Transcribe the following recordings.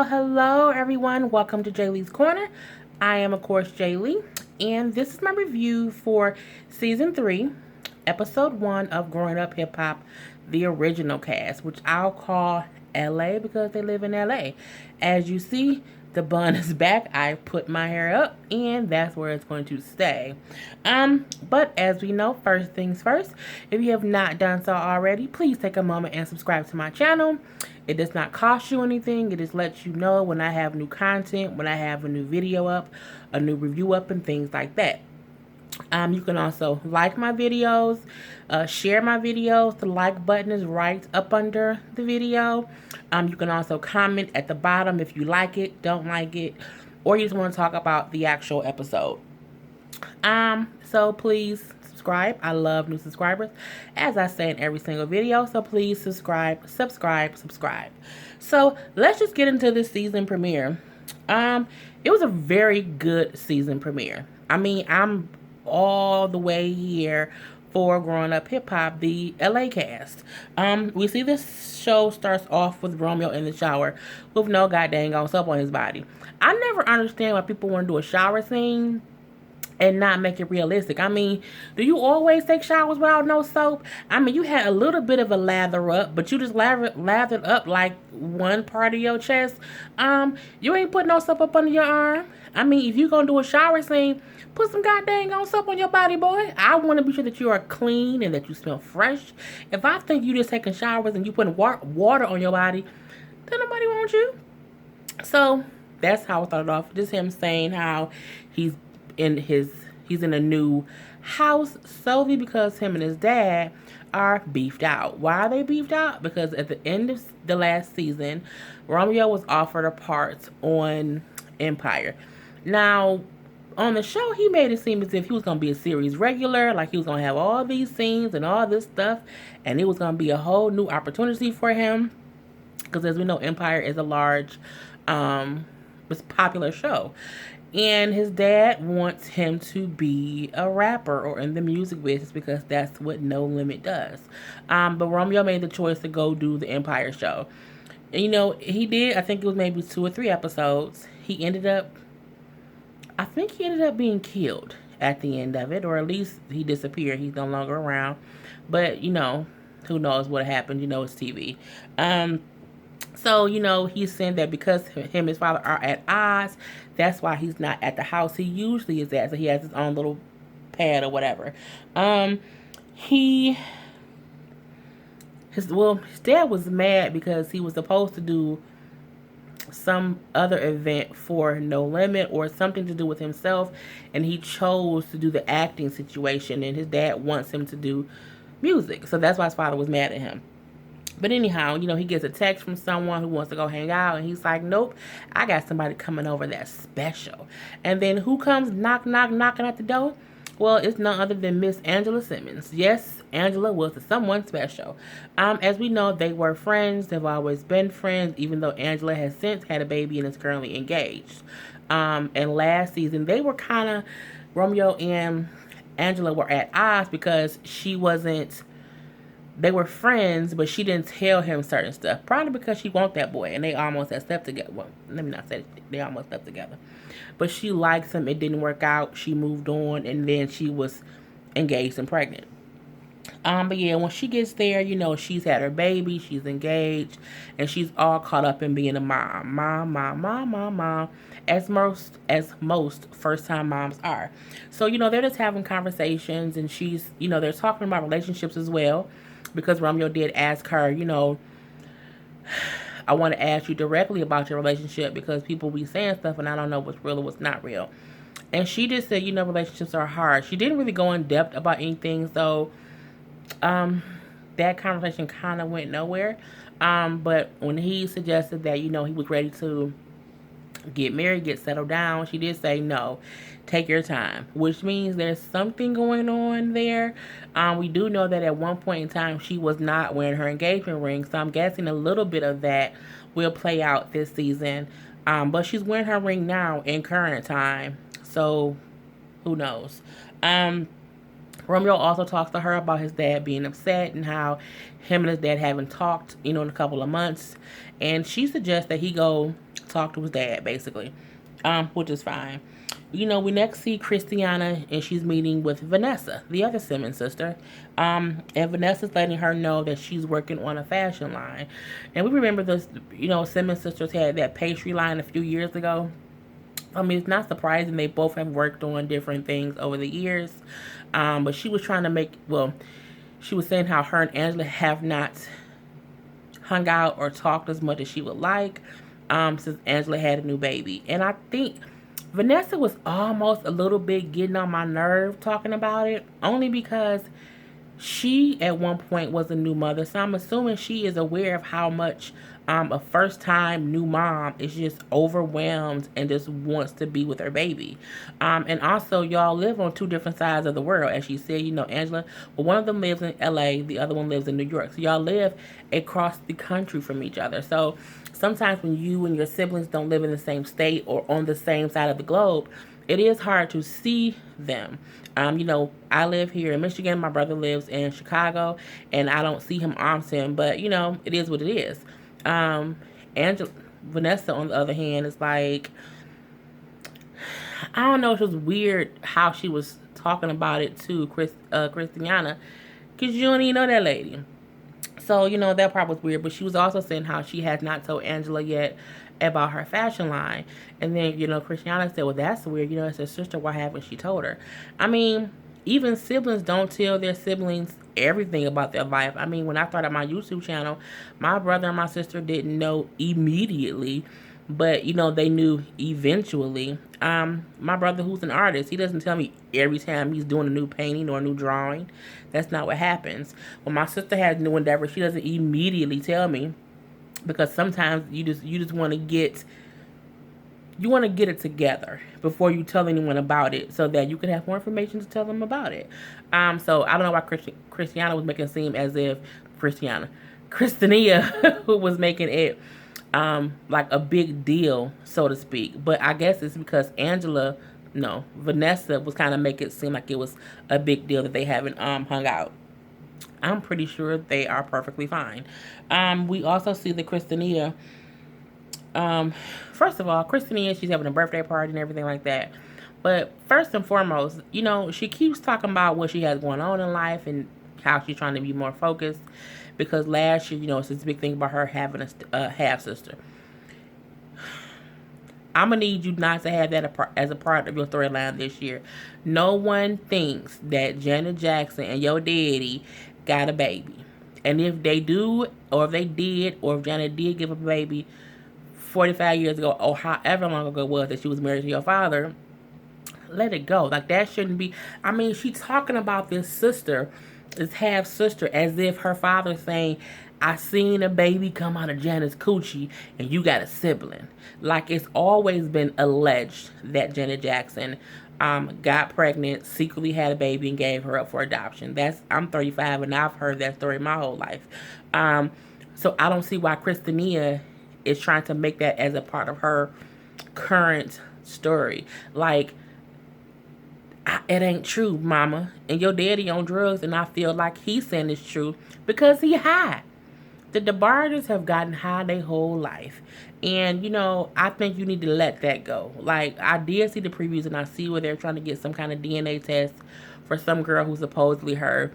Hello everyone. Welcome to Jaylee's Corner. I am, of course, Jaylee, and this is my review for season 3, episode 1 of Growing Up Hip Hop, the original cast, which I'll call LA because they live in LA. As you see, the bun is back. I put my hair up, and that's where it's going to stay. But as we know, first things first, if you have not done so already, please take a moment and subscribe to my channel. It does not cost you anything. It just lets you know when I have new content, when I have a new video up, a new review up, and things like that. You can also like my videos, share my videos. The like button is right up under the video. You can also comment at the bottom if you like it, don't like it, or you just want to talk about the actual episode. So please subscribe. I love new subscribers, as I say in every single video. So please subscribe. So let's just get into this season premiere. It was a very good season premiere. I mean, I'm all the way here for Growing Up Hip Hop, the LA cast. We see this show starts off with Romeo in the shower with no goddamn on soap on his body. I never understand why people want to do a shower scene and not make it realistic. I mean, do you always take showers without no soap? I mean, you had a little bit of a lather up, but you just lathered up like one part of your chest. You ain't put no soap up under your arm. I mean, if you gonna do a shower scene, put some goddamn on soap on your body, boy. I want to be sure that you are clean and that you smell fresh. If I think you just taking showers and you putting water on your body, then nobody wants you. So that's how I started off. Just him saying how he's in a new house solely because him and his dad are beefed out. Why are they beefed out? Because at the end of the last season, Romeo was offered a part on Empire. Now, on the show, he made it seem as if he was going to be a series regular, like he was going to have all these scenes and all this stuff, and it was going to be a whole new opportunity for him. Because as we know, Empire is a large, popular show. And his dad wants him to be a rapper or in the music business because that's what No Limit does. But Romeo made the choice to go do the Empire show. And, he did, I think it was maybe 2 or 3 episodes. I think he ended up being killed at the end of it, or at least he disappeared. He's no longer around. But, who knows what happened? It's TV. So, he's saying that because him and his father are at odds, that's why he's not at the house he usually is at. So he has his own little pad or whatever. His dad was mad because he was supposed to do some other event for No Limit or something to do with himself, and he chose to do the acting situation, and his dad wants him to do music. So that's why his father was mad at him. But anyhow, he gets a text from someone who wants to go hang out, and he's like, nope, I got somebody coming over that's special. And then who comes knocking at the door? Well, it's none other than Miss Angela Simmons. Yes, Angela was someone special. As we know, they were friends. They've always been friends, even though Angela has since had a baby and is currently engaged. And last season, they were Romeo and Angela were at odds because they were friends, but she didn't tell him certain stuff. Probably because she wants that boy, and they almost had slept together. Well, let me not say they almost slept together. But she likes him. It didn't work out. She moved on, and then she was engaged and pregnant. But yeah, when she gets there, she's had her baby, she's engaged, and she's all caught up in being a mom, as most first-time moms are. So, they're just having conversations, and she's, they're talking about relationships as well. Because Romeo did ask her, I want to ask you directly about your relationship because people be saying stuff and I don't know what's real or what's not real. And she just said, relationships are hard. She didn't really go in depth about anything, so that conversation kind of went nowhere. But when he suggested that, he was ready to get married, get settled down, she did say no. Take your time, which means there's something going on there. We do know that at one point in time she was not wearing her engagement ring, so I'm guessing a little bit of that will play out this season. But she's wearing her ring now in current time, so who knows? Romeo also talks to her about his dad being upset and how him and his dad haven't talked, in a couple of months. And she suggests that he go talk to his dad, basically, which is fine. We next see Christiana, and she's meeting with Vanessa, the other Simmons sister. And Vanessa's letting her know that she's working on a fashion line. And we remember this, Simmons sisters had that pastry line a few years ago. I mean, it's not surprising they both have worked on different things over the years. But she was trying to she was saying how her and Angela have not hung out or talked as much as she would like since Angela had a new baby. And I think Vanessa was almost a little bit getting on my nerve talking about it, only because she at one point was a new mother, so I'm assuming she is aware of how much a first time new mom is just overwhelmed and just wants to be with her baby. And also, y'all live on two different sides of the world, as she said. Angela, well, one of them lives in LA, the other one lives in New York, so y'all live across the country from each other. So sometimes when you and your siblings don't live in the same state or on the same side of the globe, it is hard to see them. I live here in Michigan. My brother lives in Chicago, and I don't see him often. But it is what it is. Angela, Vanessa, on the other hand, is like, I don't know. It was weird how she was talking about it to Christiana, because you don't even know that lady. So, that part was weird. But she was also saying how she has not told Angela yet about her fashion line. And then, Christiana said, well, that's weird. It's her sister. Why haven't she told her? I mean, even siblings don't tell their siblings everything about their life. I mean, when I started my YouTube channel, my brother and my sister didn't know immediately, but they knew eventually. My brother, who's an artist, he doesn't tell me every time he's doing a new painting or a new drawing. That's not what happens. When my sister has new endeavors, she doesn't immediately tell me, because sometimes you just want to get it together before you tell anyone about it, so that you can have more information to tell them about it. So I don't know why Christiana was making it seem as if Christiania was making it like a big deal, so to speak. But I guess it's because Vanessa was kind of making it seem like it was a big deal that they haven't hung out. I'm pretty sure they are perfectly fine. We also see that Christiania, first of all, Christiania, she's having a birthday party and everything like that. But first and foremost, she keeps talking about what she has going on in life and how she's trying to be more focused. Because last year, it's this big thing about her having a half sister. I'm going to need you not to have that as a part of your storyline this year. No one thinks that Janet Jackson and your daddy got a baby. And if they do, or if they did, or if Janet did give a baby 45 years ago, or however long ago it was that she was married to your father, let it go. Like, that shouldn't be. I mean, she's talking about this sister, this half sister, as if her father's saying, I seen a baby come out of Janet's coochie and you got a sibling. Like, it's always been alleged that Janet Jackson got pregnant, secretly had a baby, and gave her up for adoption. I'm 35 and I've heard that story my whole life. So I don't see why Christiania is trying to make that as a part of her current story. Like, it ain't true, mama. And your daddy on drugs, and I feel like he's saying it's true because he high. The DeBarges have gotten high their whole life. And, I think you need to let that go. Like, I did see the previews, and I see where they're trying to get some kind of DNA test for some girl who's supposedly her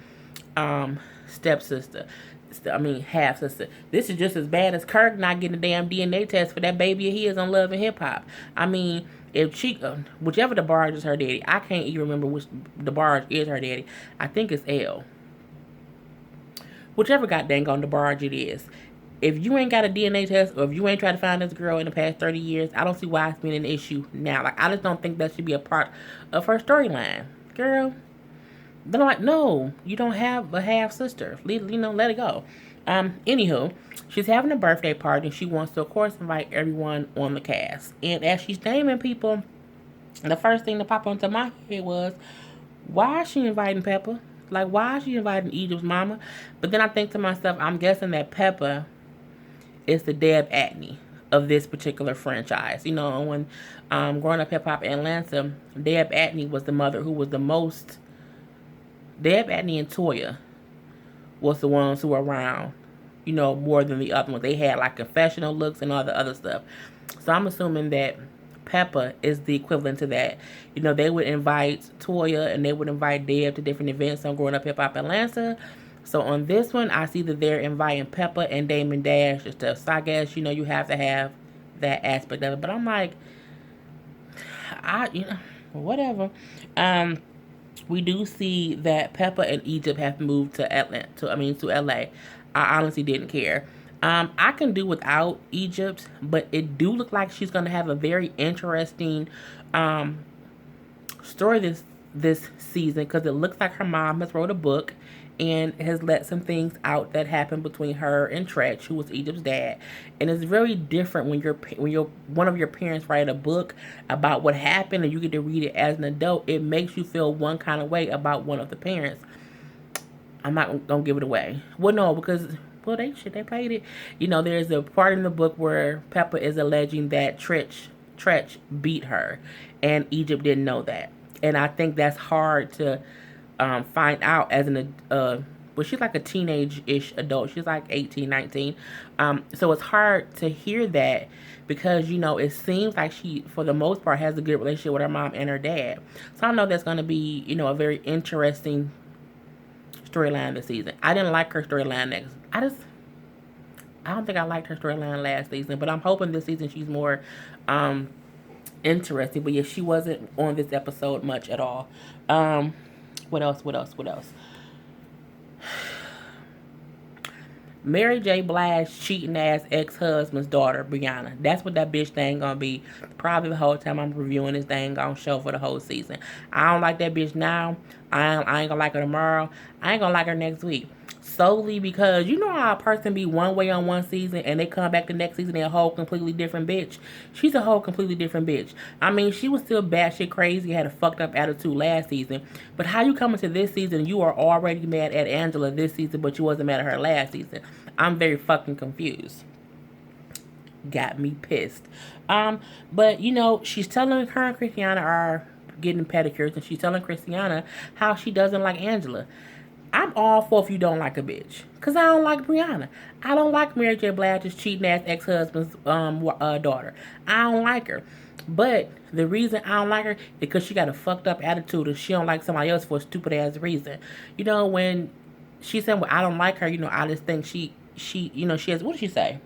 stepsister. I mean, half sister. This is just as bad as Kirk not getting a damn DNA test for that baby of his on Love and Hip Hop. I mean, if she, whichever DeBarge is her daddy, I can't even remember which DeBarge is her daddy. I think it's L. Whichever goddamn on DeBarge it is. If you ain't got a DNA test, or if you ain't tried to find this girl in the past 30 years, I don't see why it's been an issue now. Like, I just don't think that should be a part of her storyline. Girl, they're like, no, you don't have a half sister. Let it go. Anywho, she's having a birthday party, and she wants to, of course, invite everyone on the cast. And as she's naming people, the first thing that popped onto my head was, why is she inviting Peppa? Like, why is she inviting Egypt's mama? But then I think to myself, I'm guessing that Peppa is the Deb Atney of this particular franchise. When growing up hip hop in Atlanta, Deb Atney was the mother who was the most Deb, Adney, and Toya was the ones who were around, more than the other ones. They had like confessional looks and all the other stuff. So I'm assuming that Peppa is the equivalent to that. They would invite Toya and they would invite Deb to different events on Growing Up Hip Hop Atlanta. So on this one, I see that they're inviting Peppa and Damon Dash and stuff. So I guess, you have to have that aspect of it. But I'm like, whatever. Um, we do see that Peppa and Egypt have moved to Atlanta. To LA. I honestly didn't care. I can do without Egypt, but it do look like she's gonna have a very interesting um, story this season because it looks like her mom has wrote a book and has let some things out that happened between her and Tretch, who was Egypt's dad. And it's very different when you're one of your parents write a book about what happened and you get to read it as an adult. It makes you feel one kind of way about one of the parents. I'm not gonna give it away. Well, no, because they played it. There's a part in the book where Peppa is alleging that Tretch beat her, and Egypt didn't know that. And I think that's hard to find out as well, she's like a teenage-ish adult. She's like 18, 19. So it's hard to hear that because, it seems like she, for the most part, has a good relationship with her mom and her dad. So I know that's going to be, a very interesting storyline this season. I didn't like her storyline next. I don't think I liked her storyline last season, but I'm hoping this season she's more interesting. But yeah, she wasn't on this episode much at all. What else? Mary J. Blige cheating ass ex-husband's daughter, Brianna. That's what that bitch thing gonna be. Probably the whole time I'm reviewing this thing on show for the whole season. I don't like that bitch now. I ain't gonna like her tomorrow. I ain't gonna like her next week. Solely because you know how a person be one way on one season and they come back the next season they're a whole completely different bitch. She's a whole completely different bitch. I mean, she was still batshit crazy, had a fucked up attitude last season. But how you come into this season, you are already mad at Angela this season, but you wasn't mad at her last season. I'm very fucking confused. Got me pissed. But she's telling her and Christiana are getting pedicures, and she's telling Christiana how she doesn't like Angela. I'm all for if you don't like a bitch. Because I don't like Brianna. I don't like Mary J. Blige's cheating ass ex-husband's daughter. I don't like her. But the reason I don't like her is because she got a fucked up attitude and she don't like somebody else for a stupid ass reason. When she said, well, I don't like her, I just think she has, what did she say?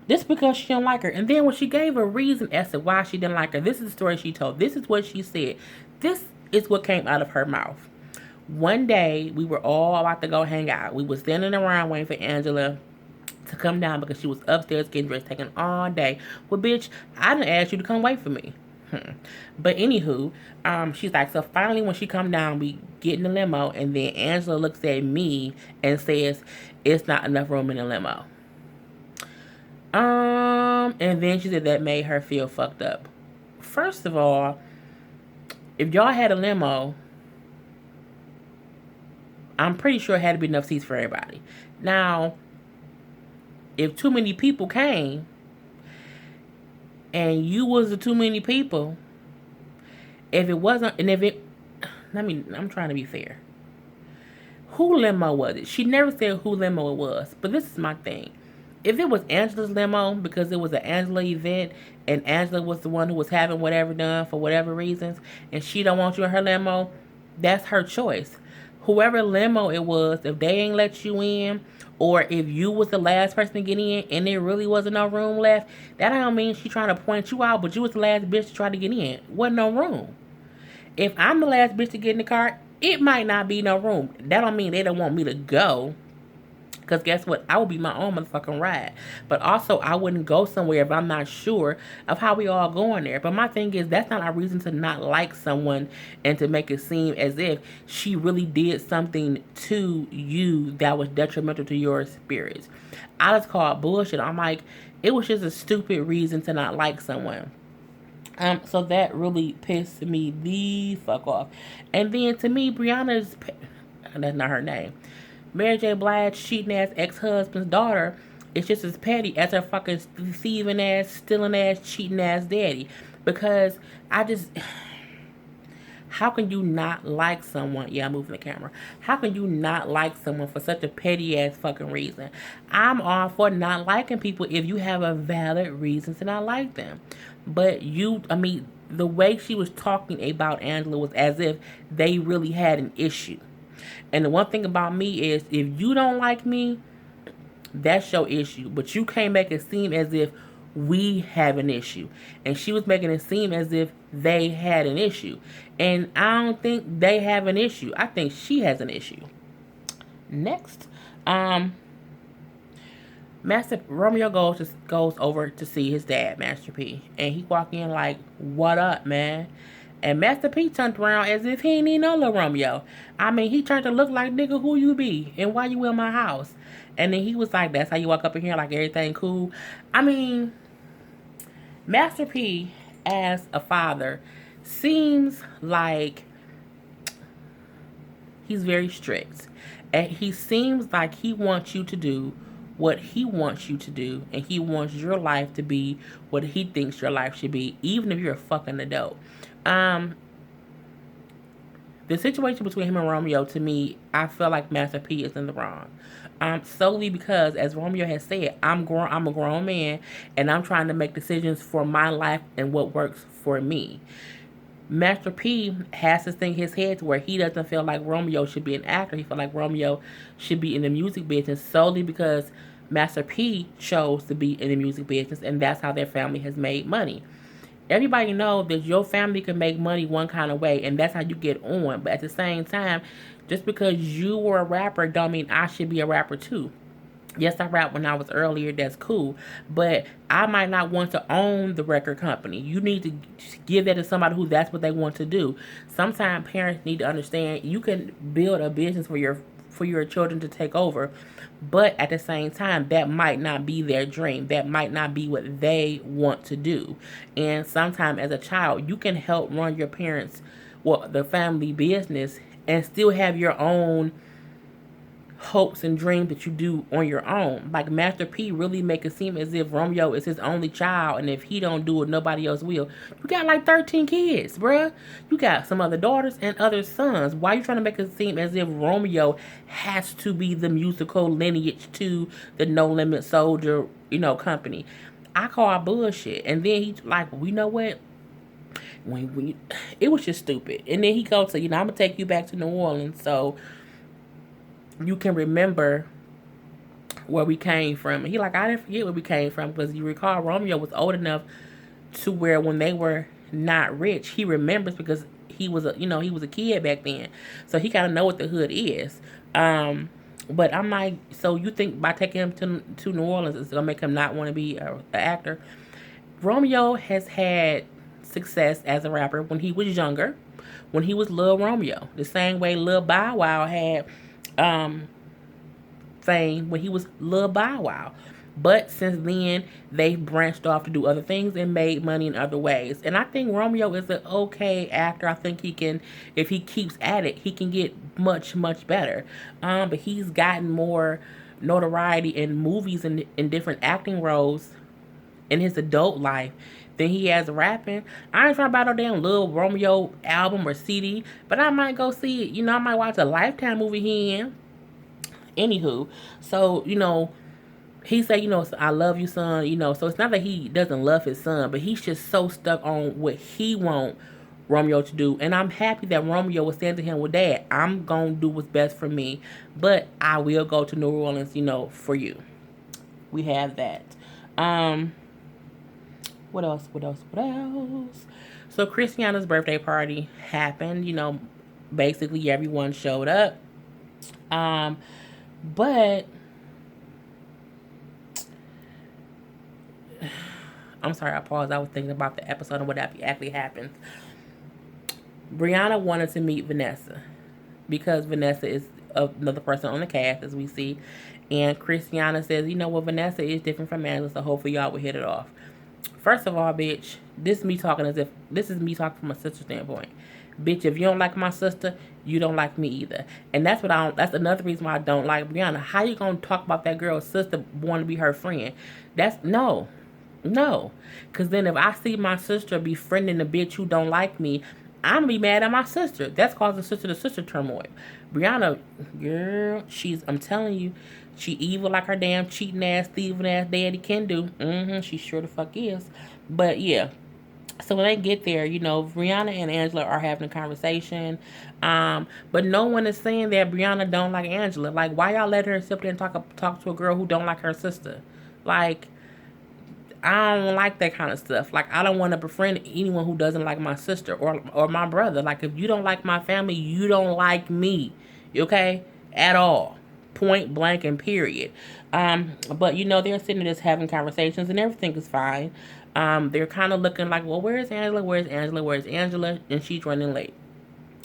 This because she don't like her. And then when she gave a reason as to why she didn't like her, this is the story she told. This is what she said. This is what came out of her mouth. One day, we were all about to go hang out. We were standing around waiting for Angela to come down because she was upstairs getting dressed, taking all day. Well, bitch, I didn't ask you to come wait for me. But anywho, she's like, so finally when she come down, we get in the limo, and then Angela looks at me and says, it's not enough room in the limo. And then she said that made her feel fucked up. First of all, if y'all had a limo, I'm pretty sure it had to be enough seats for everybody. Now, if too many people came and you was the too many people, if it wasn't, and if it, I'm trying to be fair. Who limo was it? She never said who limo it was, but this is my thing. If it was Angela's limo because it was an Angela event and Angela was the one who was having whatever done for whatever reasons and she don't want you in her limo, that's her choice. Whoever limo it was, if they ain't let you in, or if you was the last person to get in and there really wasn't no room left, that don't mean she trying to point you out, but you was the last bitch to try to get in. Wasn't no room. If I'm the last bitch to get in the car, it might not be no room. That don't mean they don't want me to go. Because guess what? I will be my own motherfucking ride. But also, I wouldn't go somewhere if I'm not sure of how we all going there. But my thing is, that's not a reason to not like someone and to make it seem as if she really did something to you that was detrimental to your spirits. I just call it bullshit. I'm like, it was just a stupid reason to not like someone. So that really pissed me the fuck off. And then to me, Brianna's, that's not her name, Mary J. Blige cheating ass ex-husband's daughter is just as petty as her fucking thieving ass, stealing ass, cheating ass daddy. Because How can you not like someone? Yeah, I'm moving the camera. How can you not like someone for such a petty ass fucking reason? I'm all for not liking people if you have a valid reason to not like them. But the way she was talking about Angela was as if they really had an issue. And the one thing about me is if you don't like me, that's your issue. But you can't make it seem as if we have an issue. And she was making it seem as if they had an issue. And I don't think they have an issue. I think she has an issue. Next, Master Romeo goes over to see his dad, Master P, and he walk in like, "What up, man?" And Master P turned around as if he ain't even know little Romeo. I mean, he turned to look like, "Nigga, who you be? And why you in my house?" And then he was like, "That's how you walk up in here, like everything cool." I mean, Master P, as a father, seems like he's very strict. And he seems like he wants you to do what he wants you to do, and he wants your life to be what he thinks your life should be, even if you're a fucking adult. The situation between him and Romeo, to me, I feel like Master P is in the wrong. Solely because, as Romeo has said, I'm a grown man, and I'm trying to make decisions for my life and what works for me. Master P has this thing in his head to where he doesn't feel like Romeo should be an actor. He feels like Romeo should be in the music business solely because Master P chose to be in the music business, and that's how their family has made money. Everybody knows that your family can make money one kind of way, and that's how you get on. But at the same time, just because you were a rapper don't mean I should be a rapper too. Yes, I rap when I was earlier, that's cool. But I might not want to own the record company. You need to give that to somebody who that's what they want to do. Sometimes parents need to understand you can build a business for your children to take over, but at the same time, that might not be their dream. That might not be what they want to do. And sometimes as a child, you can help run your parents, well, the family business, and still have your own hopes and dreams that you do on your own. Like Master P really make it seem as if Romeo is his only child, and if he don't do it, nobody else will. You got like 13 kids, bruh. You got some other daughters and other sons. Why are you trying to make it seem as if Romeo has to be the musical lineage to the No Limit Soldier, company? I call bullshit. And then he like, well, you know what? When it was just stupid. And then he goes to, I'm gonna take you back to New Orleans, so you can remember where we came from. And he like, I didn't forget where we came from, because you recall Romeo was old enough to where when they were not rich, he remembers because he was a kid back then, so he kind of know what the hood is. But I'm like, so you think by taking him to New Orleans it's gonna make him not want to be an actor? Romeo has had success as a rapper when he was younger, when he was Lil Romeo, the same way Lil Bow Wow had fame when he was Lil Bow Wow. But since then, they've branched off to do other things and made money in other ways. And I think Romeo is an okay actor. I think he can, if he keeps at it, he can get much, much better. But he's gotten more notoriety in movies and in different acting roles in his adult life than he has rapping. I ain't trying to buy no damn Lil Romeo album or CD, but I might go see it. I might watch a Lifetime movie he in. Anywho, so, he said, I love you, son, so it's not that he doesn't love his son, but he's just so stuck on what he want Romeo to do. And I'm happy that Romeo was saying to him, well, Dad, I'm going to do what's best for me, but I will go to New Orleans, for you. We have that. What else? So Christiana's birthday party happened, basically everyone showed up. But I'm sorry, I paused. I was thinking about the episode and what actually happened. Brianna wanted to meet Vanessa because Vanessa is another person on the cast, as we see. And Christiana says, Vanessa is different from Angela, so hopefully y'all will hit it off. First of all, bitch, this is me talking from a sister standpoint. Bitch, if you don't like my sister, you don't like me either. And that's that's another reason why I don't like Brianna. How you gonna talk about that girl's sister wanting to be her friend? That's no. Cause then if I see my sister befriending a bitch who don't like me, I'm gonna be mad at my sister. That's causing sister to sister turmoil. Brianna, girl, I'm telling you, she evil like her damn cheating ass, thieving ass daddy can do. She sure the fuck is. But yeah, so when they get there, Brianna and Angela are having a conversation. But no one is saying that Brianna don't like Angela. Like, why y'all let her sit there and talk to a girl who don't like her sister? Like, I don't like that kind of stuff. Like, I don't want to befriend anyone who doesn't like my sister or my brother. Like, if you don't like my family, you don't like me. Okay? At all. Point blank and period. But they're sitting there just having conversations and everything is fine. They're kind of looking like, well, where's Angela? Where's Angela? Where's Angela? And she's running late.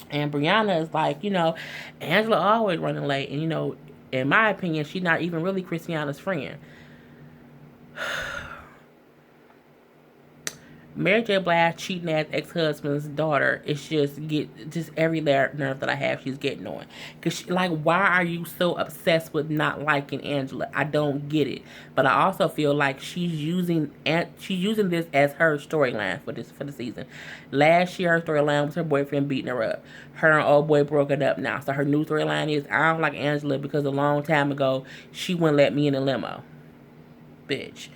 And Brianna is like, Angela always running late. And, in my opinion, she's not even really Christiana's friend. Mary J. Blige cheating as ex-husband's daughter is just every nerve that I have she's getting on. Cause why are you so obsessed with not liking Angela? I don't get it. But I also feel like she's using this as her storyline for the season. Last year her storyline was her boyfriend beating her up. Her and old boy broke it up now. So her new storyline is, I don't like Angela because a long time ago she wouldn't let me in a limo. Bitch.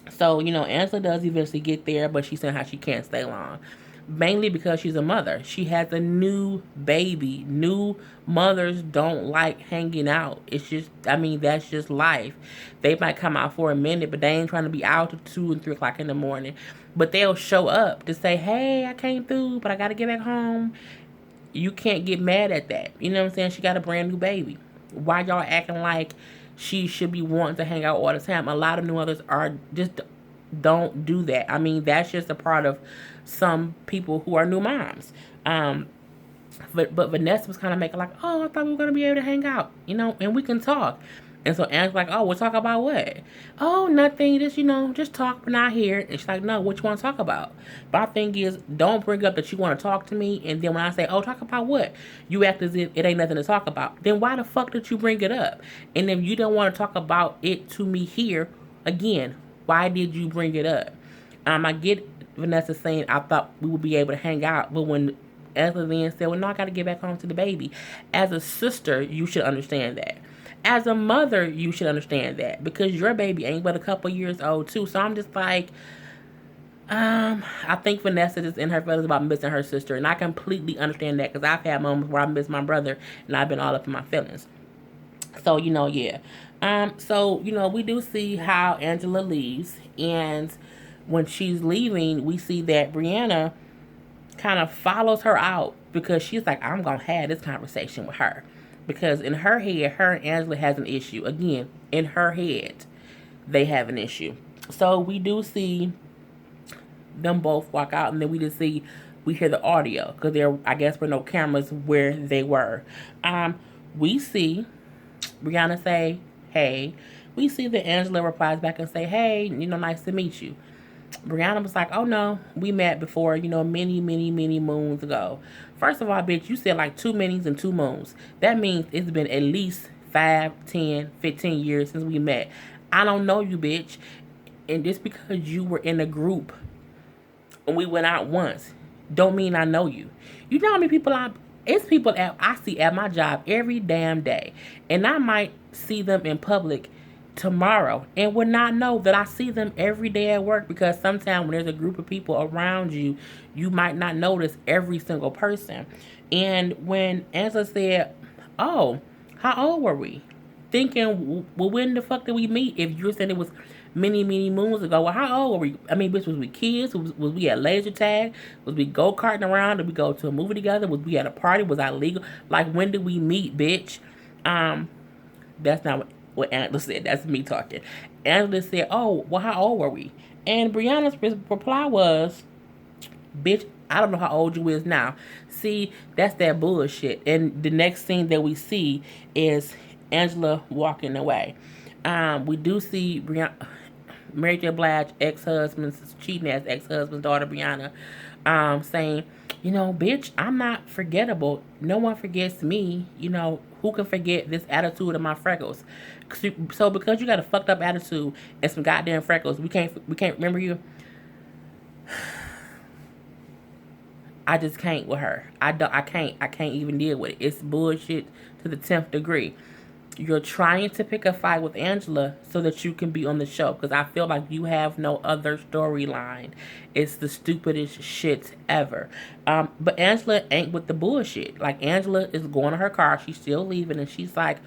So, Angela does eventually get there, but she's saying how she can't stay long. Mainly because she's a mother. She has a new baby. New mothers don't like hanging out. It's just, that's just life. They might come out for a minute, but they ain't trying to be out till 2 and 3 o'clock in the morning. But they'll show up to say, hey, I came through, but I got to get back home. You can't get mad at that. You know what I'm saying? She got a brand new baby. Why y'all acting like she should be wanting to hang out all the time? A lot of new mothers don't do that. That's just a part of some people who are new moms. But Vanessa was kind of making like, oh, I thought we were going to be able to hang out, and we can talk. And so Anne's like, oh, we'll talk about what? Oh, nothing. Just talk, but not here. And she's like, no, what you want to talk about? But my thing is, don't bring up that you want to talk to me. And then when I say, oh, talk about what? You act as if it ain't nothing to talk about. Then why the fuck did you bring it up? And if you don't want to talk about it to me here, again, why did you bring it up? I get Vanessa saying, I thought we would be able to hang out. But when Angela then said, well, no, I got to get back home to the baby. As a sister, you should understand that. As a mother, you should understand that because your baby ain't but a couple years old too. So I'm just like, I think Vanessa is in her feelings about missing her sister, and I completely understand that because I've had moments where I miss my brother and I've been all up in my feelings. So yeah. So we do see how Angela leaves, and when she's leaving, we see that Brianna kind of follows her out because she's like, I'm gonna have this conversation with her. Because in her head, her and Angela has an issue. Again, in her head, they have an issue. So we do see them both walk out, and then we hear the audio because I guess, were no cameras where they were. We see Brianna say, hey. We see that Angela replies back and say, hey, nice to meet you. Brianna was like, oh no, we met before, many, many, many moons ago. First of all, bitch, you said like 2 minis and 2 moons. That means it's been at least 5, 10, 15 years since we met. I don't know you, bitch. And just because you were in a group and we went out once, don't mean I know you. You know how many people it's people I see at my job every damn day. And I might see them in public tomorrow and would not know that I see them every day at work, because sometimes when there's a group of people around you, you might not notice every single person. And when Angela said, oh, how old were we? Thinking, well, when the fuck did we meet? If you're saying it was many, many moons ago, well, how old were we? Bitch, was we kids? Was we at laser tag? Was we go-karting around? Did we go to a movie together? Was we at a party? Was I legal? Like, when did we meet, bitch? That's not what Angela said. That's me talking. Angela said, oh, well, how old were we? And Brianna's reply was, bitch, I don't know how old you is now. See, that's that bullshit. And the next scene that we see is Angela walking away. We do see Mary J. Blige cheating as ex-husband's daughter, Brianna, saying, bitch, I'm not forgettable. No one forgets me. Who can forget this attitude of my freckles? So because you got a fucked up attitude and some goddamn freckles, we can't remember you. I just can't with her. I can't even deal with it. It's bullshit to the 10th degree. You're trying to pick a fight with Angela so that you can be on the show, because I feel like you have no other storyline. It's the stupidest shit ever. But Angela ain't with the bullshit. Like, Angela is going to her car. She's still leaving, and she's like,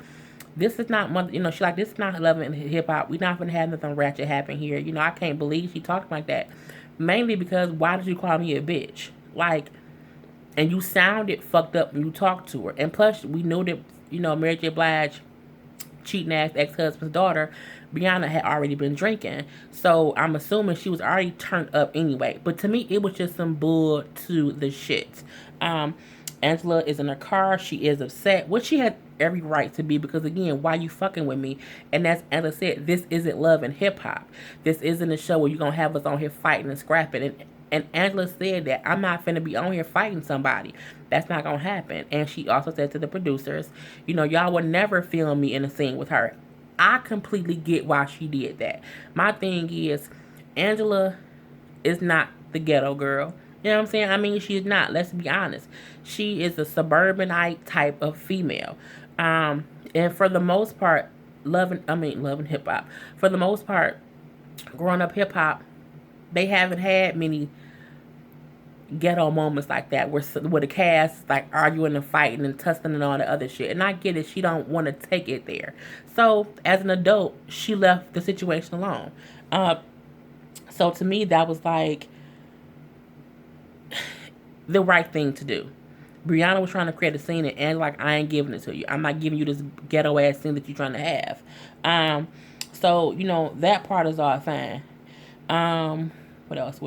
this is not mother, she's like, this is not love and hip hop. We're not gonna have nothing ratchet happen here. I can't believe she talked like that. Mainly because, why did you call me a bitch? Like, and you sounded fucked up when you talked to her. And plus, we knew that, Mary J. Blige, cheating ass ex-husband's daughter, Brianna, had already been drinking. So I'm assuming she was already turned up anyway. But to me, it was just some bull to the shit. Angela is in her car. She is upset, which she had every right to be, because again, why you fucking with me? And as I said, this isn't love and hip hop. This isn't a show where you're gonna have us on here fighting and scrapping. And Angela said that I'm not finna be on here fighting somebody. That's not gonna happen. And she also said to the producers, y'all would never film me in a scene with her. I completely get why she did that. My thing is, Angela is not the ghetto girl. You know what I'm saying? I mean, she is not. Let's be honest. She is a suburbanite type of female. And for the most part, loving hip hop. For the most part, growing up hip hop, they haven't had many ghetto moments like that where the cast like arguing and fighting and tussling and all the other shit. And I get it, she don't want to take it there. So as an adult, she left the situation alone. So to me, that was like the right thing to do. Brianna was trying to create a scene, and like, I ain't giving it to you. I'm not giving you this ghetto ass scene that you're trying to have. So that part is all fine. What else?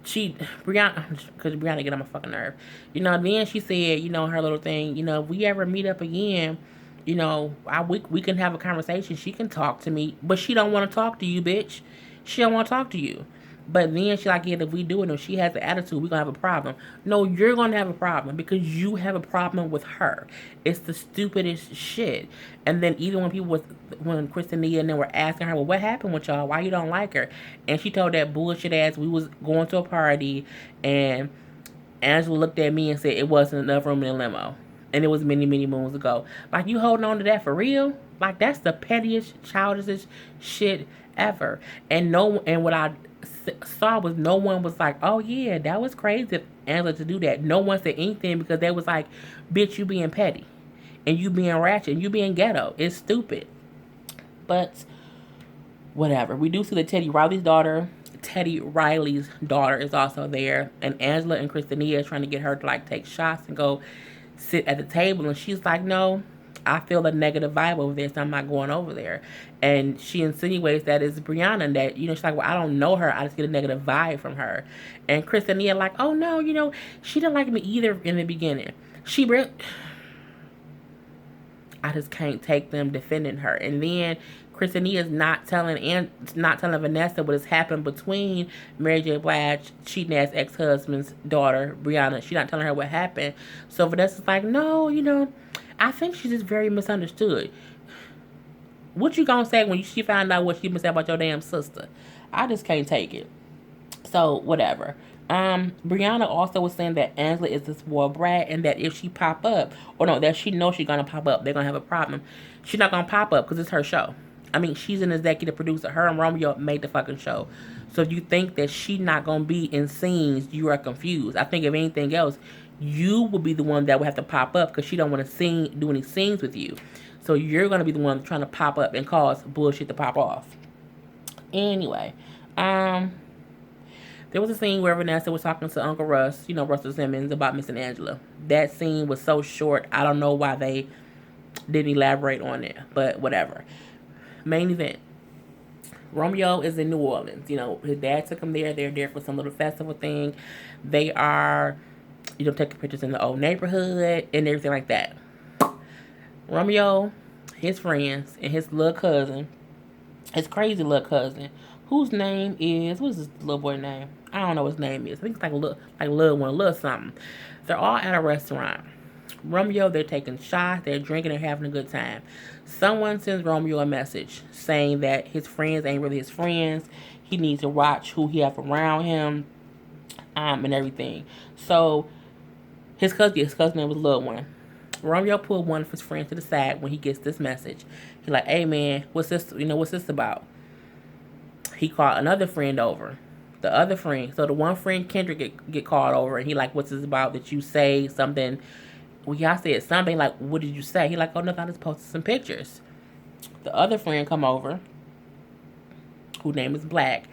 Brianna, because Brianna get on my fucking nerve. Then she said, her little thing, if we ever meet up again, we can have a conversation. She can talk to me, but she don't want to talk to you, bitch. She don't want to talk to you. But then she like, yeah, if we do it, if she has an attitude, we're going to have a problem. No, you're going to have a problem because you have a problem with her. It's the stupidest shit. And then even when Christina and them were asking her, well, what happened with y'all? Why you don't like her? And she told that bullshit ass, we was going to a party, and Angela looked at me and said it wasn't enough room in the limo. And it was many, many moons ago. Like, you holding on to that for real? Like, that's the pettiest, childish shit ever. And what I saw was, no one was like, oh yeah, that was crazy of Angela to do that. No one said anything because they was like, bitch, you being petty and you being ratchet and you being ghetto. It's stupid. But whatever. We do see that Teddy Riley's daughter is also there, and Angela and Christina is trying to get her to like take shots and go sit at the table, and she's like, no, I feel a negative vibe over there, so I'm not going over there. And she insinuates that it's Brianna, and that, she's like, well, I don't know her, I just get a negative vibe from her. And Christina like, oh no, she didn't like me either in the beginning. I just can't take them defending her. And then Christina is not telling Vanessa what has happened between Mary J. Blige, cheating ass ex-husband's daughter, Brianna. She's not telling her what happened. So Vanessa's like, no, I think she's just very misunderstood. What you gonna say when she found out what she must say about your damn sister? I just can't take it. So whatever. Brianna also was saying that Angela is a spoiled brat, and that if she pop up, or no, that she knows she's gonna pop up, they're gonna have a problem. She's not gonna pop up because it's her show. I mean, she's an executive producer. Her and Romeo made the fucking show. So if you think that she's not gonna be in scenes, you are confused. I think if anything else, you will be the one that will have to pop up because she don't want to do any scenes with you. So you're gonna be the one trying to pop up and cause bullshit to pop off. Anyway, there was a scene where Vanessa was talking to Uncle Russ, Russell Simmons, about missing Angela. That scene was so short, I don't know why they didn't elaborate on it, but whatever. Main event. Romeo is in New Orleans. His dad took him there. They're there for some little festival thing. They are, taking pictures in the old neighborhood and everything like that. Romeo, his friends, and his little cousin, his crazy little cousin, whose name is, what's this little boy name? I don't know what his name is. I think it's like little one, little something. They're all at a restaurant. Romeo, they're taking shots, they're drinking, they're having a good time. Someone sends Romeo a message saying that his friends ain't really his friends. He needs to watch who he have around him. and everything. So his cousin name was Lil One. Romeo pulled one of his friends to the side when he gets this message. He like, hey man, what's this? What's this about? He called another friend over. The other friend, so the one friend Kendrick get called over, and he like, what's this about? That you say something? Well, y'all said something like, what did you say? He like, oh nothing, I just posted some pictures. The other friend come over, whose name is Black,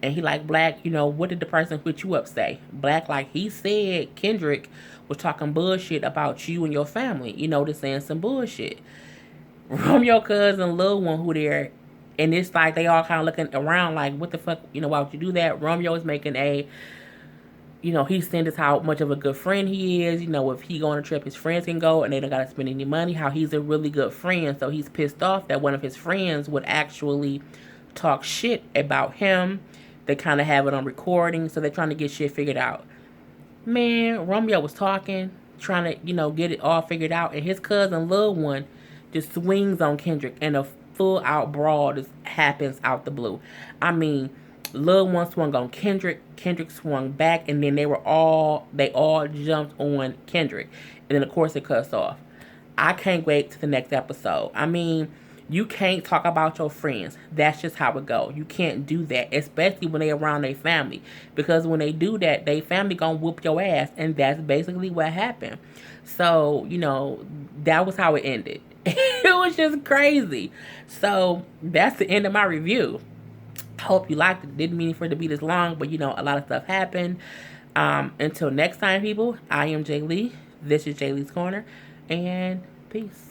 and he like, Black, what did the person with you up say? Black like, he said Kendrick was talking bullshit about you and your family. Just saying some bullshit. Romeo cousin Lil One who there, and it's like they all kind of looking around like, what the fuck, why would you do that? Romeo is making he's saying this how much of a good friend he is. If he go on a trip, his friends can go and they don't gotta spend any money. How he's a really good friend, so he's pissed off that one of his friends would actually talk shit about him. They kind of have it on recording, so they're trying to get shit figured out. Man, Romeo was talking, trying to get it all figured out, and his cousin Lil One just swings on Kendrick, and a full out brawl just happens out the blue. I mean, Lil One swung on Kendrick, Kendrick swung back, and then they all jumped on Kendrick, and then of course it cuts off. I can't wait to the next episode. I mean, you can't talk about your friends. That's just how it go. You can't do that, especially when they around their family, because when they do that, they family gonna whoop your ass, and that's basically what happened. So that was how it ended. It was just crazy. So that's the end of my review. I hope you liked it. Didn't mean for it to be this long, but a lot of stuff happened. Until next time, people, I am Jay Lee. This is Jay Lee's Corner, and peace.